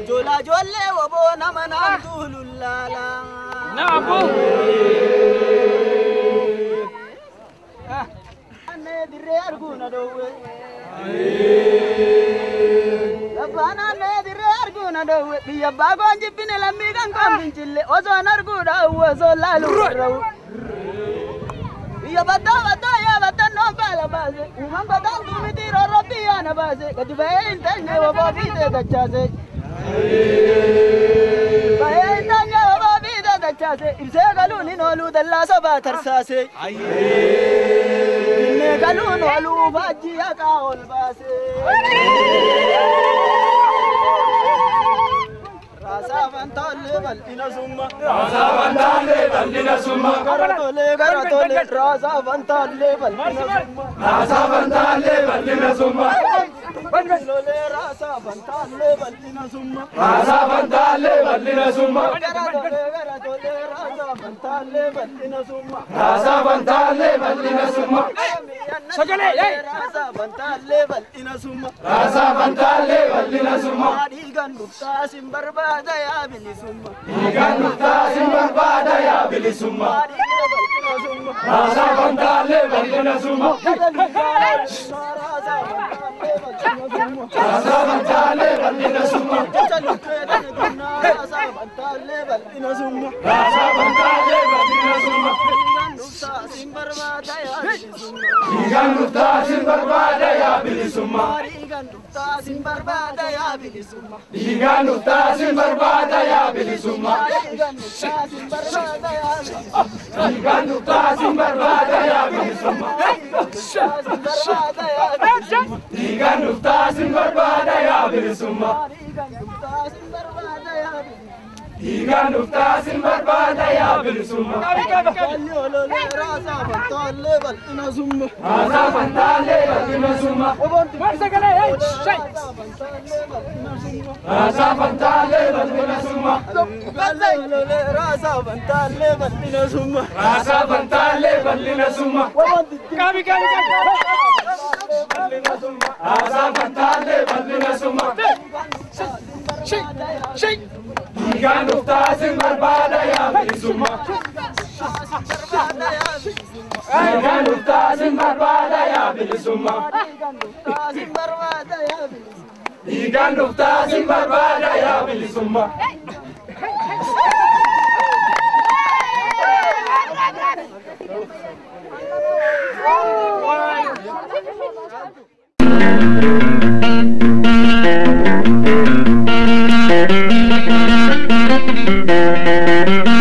Jola jolle wabona manamdululala. Nabu. Anne dire arguna dowe. Labana ne dire arguna dowe. Biya bagon jibine lammi kan kombinchille. Ozo narguda ozo lalu raw. Biya badda ya badda no pala base. Umam badda tumiti robbi ana base. Kadibe intenge wabide gachase. Bayetanya wabide gachase. Ibse galuni nolu dalla saba tarsase. Dinne galunu alu baji akaol base. Rasa vantale balina summa. Rasa vantale balina summa. Garatole rasa vantale balina summa. Rasa vantale balina summa. Lole rasa vantale balina summa. Rasa vantale balina summa. Garatole rasa vantale balina summa. Rasa vantale balina summa. Sagale rasa vantale balina summa. Rasa vantale balina summa. Digan dukta simbarbada ya bilisumma. Digan dukta simbarbada ya bilisumma. Rasa vantale balina summa. Rasa vantale balina summa. Rasa vantale balina summa. Rasa vantale balina summa. Digan dukta simbarbada ya bilisumma. Digan dukta simbarbada ya bilisumma. Digan dukta simbarbada ya bilisumma. Digan dukta simbarbada ya bilisumma. Digan dukta simbarbada ya bilisumma. Digan dukta simbarbada ya bilisumma. Digan dukta simbarbada ya bilisumma. Rasa vantale balina summa. Rasa vantale balina summa. Rasa vantale balina summa. Rasa vantale balina summa. Rasa vantale balina summa. Rasa vantale balina summa. Digan dukta simbarbada ya bilisumma. Digan dukta simbarbada ya bilisumma. Digan dukta simbarbada ya bilisumma. Thank you.